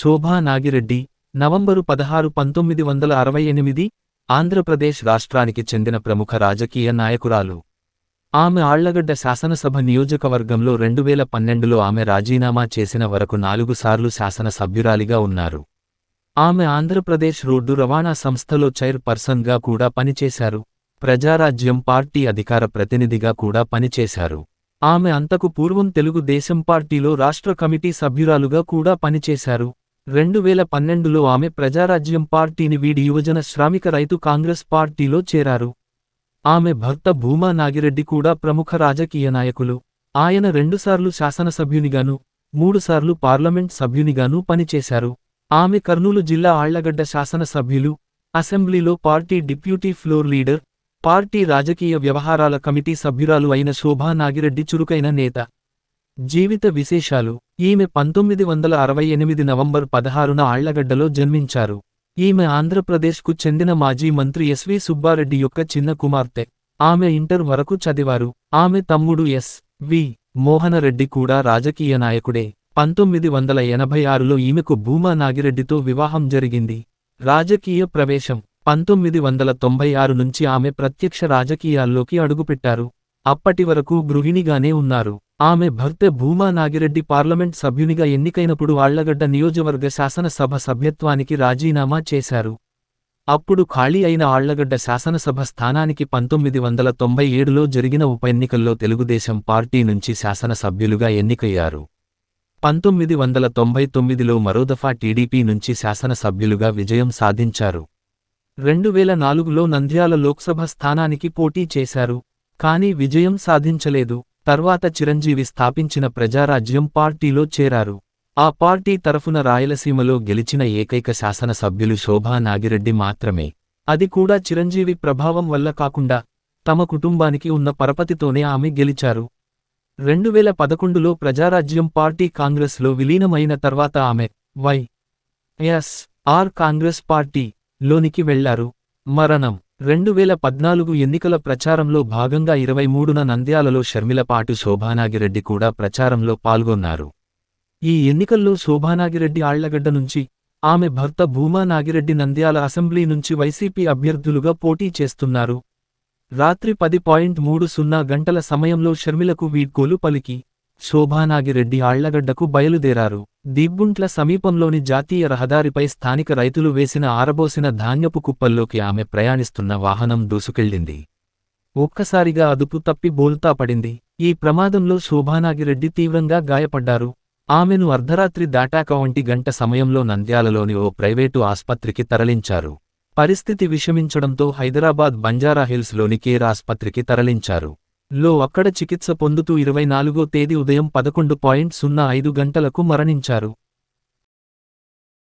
శోభా Nagireddy November 16, 1968 Andhra Pradesh రాష్ట్రానికి చెందిన ప్రముఖ రాజకీయ నాయకురాలు. ఆమె ఆళ్లగడ్డ శాసనసభ నియోజకవర్గంలో 2012లో ఆమె రాజీనామా చేసిన వరకు 4 సార్లు శాసనసభ్యురాలిగా ఉన్నారు. ఆమె ఆంధ్రప్రదేశ్ రోడ్డు రవాణా సంస్థలో చైర్ పర్సన్గా కూడా పనిచేశారు. ప్రజారాజ్యం పార్టీ అధికార ప్రతినిధిగా కూడా పనిచేశారు. ఆమె అంతకు పూర్వం తెలుగు దేశం పార్టీలో రాష్ట్ర కమిటీ సభ్యురాలుగా కూడా పనిచేశారు. 2012లో ఆమె ప్రజారాజ్యం పార్టీని వీడి యువజన శ్రామిక రైతు కాంగ్రెస్ పార్టీలో చేరారు. ఆమె భర్త భూమా నాగిరెడ్డి కూడా ప్రముఖ రాజకీయ నాయకులు. ఆయన 2 సార్లు శాసనసభ్యునిగాను 3 సార్లు పార్లమెంట్ సభ్యునిగాను పనిచేశారు. ఆమె కర్నూలు జిల్లా ఆళ్లగడ్డ శాసనసభ్యులు, అసెంబ్లీలో party deputy floor leader, party రాజకీయ వ్యవహారాల కమిటీ సభ్యురాలు అయిన శోభా నాగిరెడ్డి చురుకైన నేత. జీవిత విశేషాలు. ఈమె 1968 నవంబర్ 16న ఆళ్లగడ్డలో జన్మించారు. ఈమె ఆంధ్రప్రదేశ్కు చెందిన మాజీ మంత్రి ఎస్వి సుబ్బారెడ్డి యొక్క చిన్న కుమార్తె. ఆమె ఇంటర్ వరకు చదివారు. ఆమె తమ్ముడు ఎస్.వి. మోహనరెడ్డి కూడా రాజకీయ నాయకుడే. 1986లో ఈమెకు భూమా నాగిరెడ్డితో వివాహం జరిగింది. రాజకీయ ప్రవేశం. 1996 నుంచి ఆమె ప్రత్యక్ష రాజకీయాల్లోకి అడుగుపెట్టారు. అప్పటి వరకు గృహిణిగానే ఉన్నారు. ఆమె భర్త భూమా నాగిరెడ్డి పార్లమెంట్ సభ్యునిగా ఎన్నికైనప్పుడు ఆళ్లగడ్డ నియోజకవర్గ శాసనసభ సభ్యత్వానికి రాజీనామా చేశారు. అప్పుడు ఖాళీ అయిన ఆళ్లగడ్డ శాసనసభ స్థానానికి 1997లో జరిగిన ఉప ఎన్నికల్లో తెలుగుదేశం పార్టీ నుంచి శాసనసభ్యులుగా ఎన్నికయ్యారు. 1999లో మరోదఫా టీడీపీ నుంచి శాసనసభ్యులుగా విజయం సాధించారు. 2004లో నంద్యాల లోక్సభ స్థానానికి పోటీ చేశారు. కానీ విజయం సాధించలేదు. తర్వాత చిరంజీవి స్థాపించిన ప్రజారాజ్యం పార్టీలో చేరారు. ఆ పార్టీ తరఫున రాయలసీమలో గెలిచిన ఏకైక శాసనసభ్యులు శోభా నాగిరెడ్డి మాత్రమే. అది కూడా చిరంజీవి ప్రభావం వల్ల కాకుండా తమ కుటుంబానికి ఉన్న పరపతితోనే ఆమె గెలిచారు. 2011లో ప్రజారాజ్యం పార్టీ కాంగ్రెస్లో విలీనమైన తర్వాత ఆమె వై.ఎస్.ఆర్. కాంగ్రెస్ పార్టీ లోనికి వెళ్లారు. మరణం. 2014 ఎన్నికల ప్రచారంలో భాగంగా 23న నంద్యాలలో షర్మిలపాటు శోభానాగిరెడ్డి కూడా ప్రచారంలో పాల్గొన్నారు. ఈ ఎన్నికల్లో శోభానాగిరెడ్డి ఆళ్లగడ్డ నుంచి, ఆమె భర్త భూమా నాగిరెడ్డి నంద్యాల అసెంబ్లీ నుంచి వైసీపీ అభ్యర్థులుగా పోటీ చేస్తున్నారు. రాత్రి 10:30 గంటల సమయంలో షర్మిలకు వీడ్కోలు పలికి శోభానాగిరెడ్డి ఆళ్లగడ్డకు బయలుదేరారు. దిబ్బుంట్ల సమీపంలోని జాతీయ రహదారిపై స్థానిక రైతులు వేసిన ఆరబోసిన ధాన్యపు కుప్పల్లోకి ఆమె ప్రయాణిస్తున్న వాహనం దూసుకెళ్లింది. ఒక్కసారిగా అదుపు తప్పి బోల్తా పడింది. ఈ ప్రమాదంలో శోభానాగిరెడ్డి తీవ్రంగా గాయపడ్డారు. ఆమెను అర్ధరాత్రి దాటాక 1 గంట సమయంలో నంద్యాలలోని ఓ ప్రైవేటు ఆస్పత్రికి తరలించారు. పరిస్థితి విషమించడంతో హైదరాబాద్ బంజారాహిల్స్లోని కేర్ ఆస్పత్రికి తరలించారు. అక్కడ చికిత్స పొందుతూ 24వ తేదీ ఉదయం 11:05 గంటలకు మరణించారు.